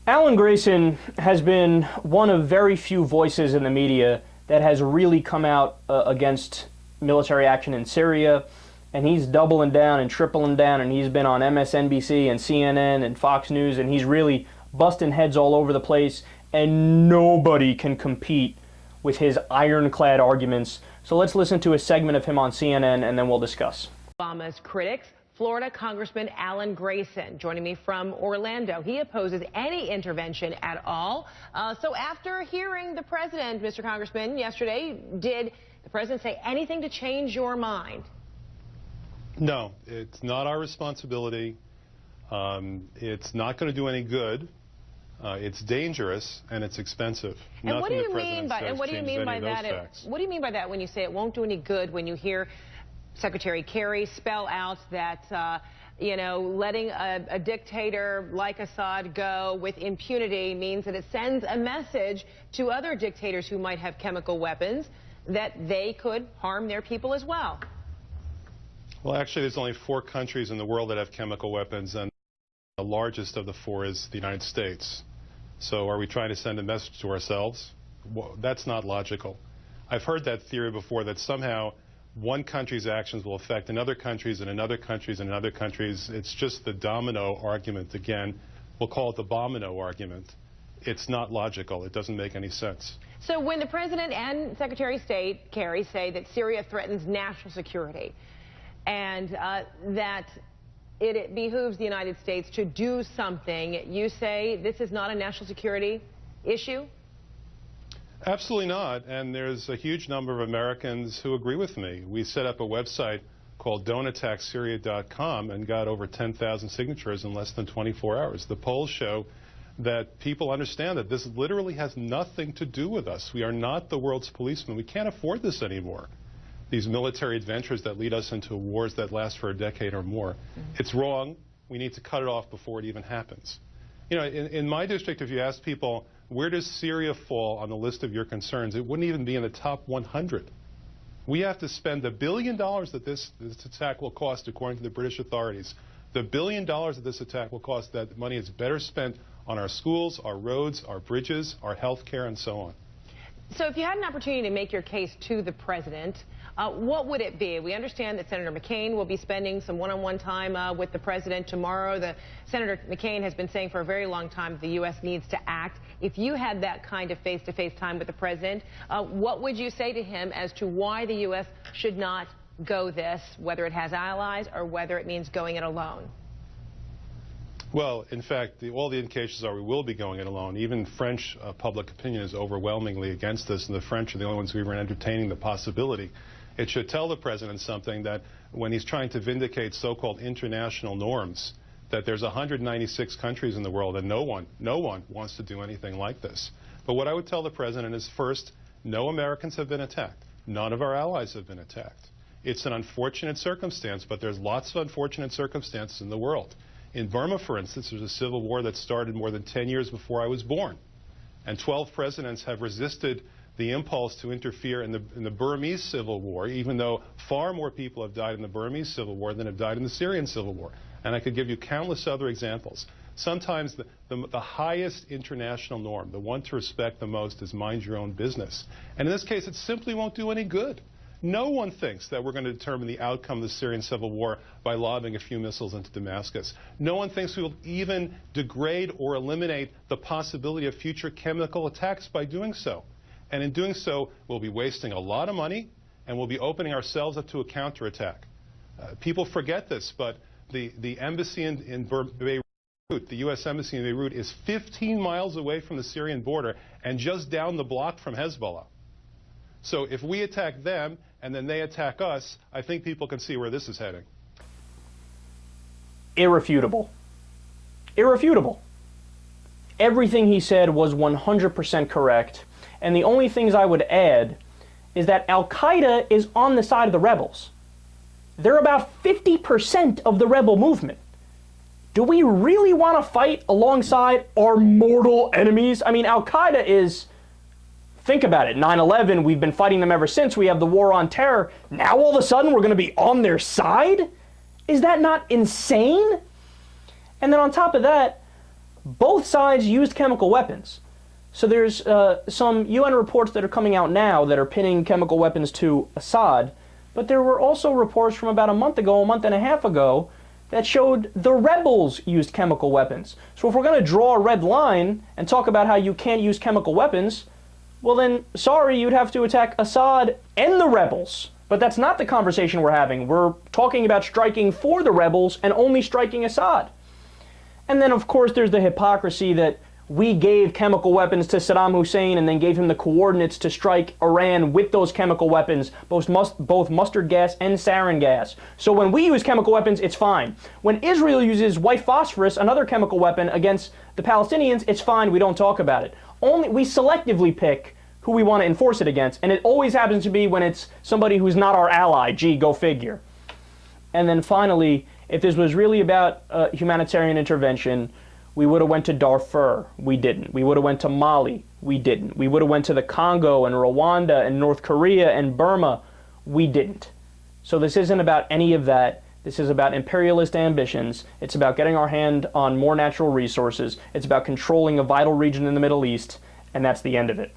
Alan Grayson has been one of very few voices in the media that has really come out against military action in Syria, and he's doubling down and tripling down, and he's been on MSNBC and CNN and Fox News, and he's really busting heads all over the place, and nobody can compete with his ironclad arguments. So let's listen to a segment of him on CNN, and then we'll discuss. Obama's critics, Florida Congressman Alan Grayson, joining me from Orlando. He opposes any intervention at all. So after hearing the president, Mr. Congressman, yesterday, did the president say anything to change your mind? No, it's not our responsibility. It's not going to do any good. It's dangerous and it's expensive. And what do you mean by that? What do you mean by that when you say it won't do any good, when you hear Secretary Kerry spell out that, you know, letting a dictator like Assad go with impunity means that it sends a message to other dictators who might have chemical weapons that they could harm their people as well? Well, actually, there's only 4 countries in the world that have chemical weapons, and the largest of the 4 is the United States. So are we trying to send a message to ourselves? Well, that's not logical. I've heard that theory before, that somehow one country's actions will affect another country's and another country's and another country's. It's just the domino argument again. We'll call it the bomino argument. It's not logical. It doesn't make any sense. So when the president and Secretary of State Kerry say that Syria threatens national security and that it behooves the United States to do something, you say this is not a national security issue? Absolutely not, and there's a huge number of Americans who agree with me. We set up a website called don'tattacksyria.com and got over 10,000 signatures in less than 24 hours. The polls show that people understand that this literally has nothing to do with us. We are not the world's policemen. We can't afford this anymore. These military adventures that lead us into wars that last for a decade or more. It's wrong. We need to cut it off before it even happens. You know, in my district, if you ask people, where does Syria fall on the list of your concerns, it wouldn't even be in the top 100. We have to spend the $1 billion that this attack will cost, according to the British authorities. The $1 billion that this attack will cost, that money is better spent on our schools, our roads, our bridges, our health care, and so on. So if you had an opportunity to make your case to the president, what would it be? We understand that Senator McCain will be spending some one-on-one time with the president tomorrow. Senator McCain has been saying for a very long time that the U.S. needs to act. If you had that kind of face-to-face time with the president, what would you say to him as to why the U.S. should not go this, whether it has allies or whether it means going it alone? Well, in fact, all the indications are we will be going it alone. Even French public opinion is overwhelmingly against this, and the French are the only ones who are entertaining the possibility. It should tell the president something, that when he's trying to vindicate so-called international norms, that there's 196 countries in the world and no one wants to do anything like this. But what I would tell the president is, first, no Americans have been attacked. None of our allies have been attacked. It's an unfortunate circumstance, but there's lots of unfortunate circumstances in the world. In Burma, for instance, there's a civil war that started more than 10 years before I was born. And 12 presidents have resisted the impulse to interfere in the Burmese civil war, even though far more people have died in the Burmese civil war than have died in the Syrian civil war. And I could give you countless other examples. Sometimes the highest international norm, the one to respect the most, is mind your own business. And in this case, it simply won't do any good. No one thinks that we're going to determine the outcome of the Syrian civil war by lobbing a few missiles into Damascus. No one thinks we will even degrade or eliminate the possibility of future chemical attacks by doing so. And in doing so, we'll be wasting a lot of money, and we'll be opening ourselves up to a counterattack. People forget this, but the embassy in Beirut, the U.S. embassy in Beirut, is 15 miles away from the Syrian border and just down the block from Hezbollah. So if we attack them and then they attack us, I think people can see where this is heading. Irrefutable. Irrefutable. Everything he said was 100% correct. And the only things I would add is that Al-Qaeda is on the side of the rebels. They're about 50% of the rebel movement. Do we really want to fight alongside our mortal enemies? I mean, Al-Qaeda is, think about it, 9/11, we've been fighting them ever since. We have the war on terror. Now all of a sudden we're going to be on their side? Is that not insane? And then on top of that, both sides used chemical weapons. So there's some UN reports that are coming out now that are pinning chemical weapons to Assad, but there were also reports from about a month and a half ago, that showed the rebels used chemical weapons. So if we're going to draw a red line and talk about how you can't use chemical weapons, well then, sorry, you'd have to attack Assad and the rebels. But that's not the conversation we're having. We're talking about striking for the rebels and only striking Assad. And then, of course, there's the hypocrisy that we gave chemical weapons to Saddam Hussein and then gave him the coordinates to strike Iran with those chemical weapons, both mustard gas and sarin gas. So when we use chemical weapons, it's fine. When Israel uses white phosphorus, another chemical weapon, against the Palestinians, it's fine, we don't talk about it. We selectively pick who we want to enforce it against, and it always happens to be when it's somebody who's not our ally. Gee, go figure. And then finally, if this was really about humanitarian intervention, we would have went to Darfur. We didn't. We would have went to Mali. We didn't. We would have went to the Congo and Rwanda and North Korea and Burma. We didn't. So this isn't about any of that. This is about imperialist ambitions. It's about getting our hand on more natural resources. It's about controlling a vital region in the Middle East, and that's the end of it.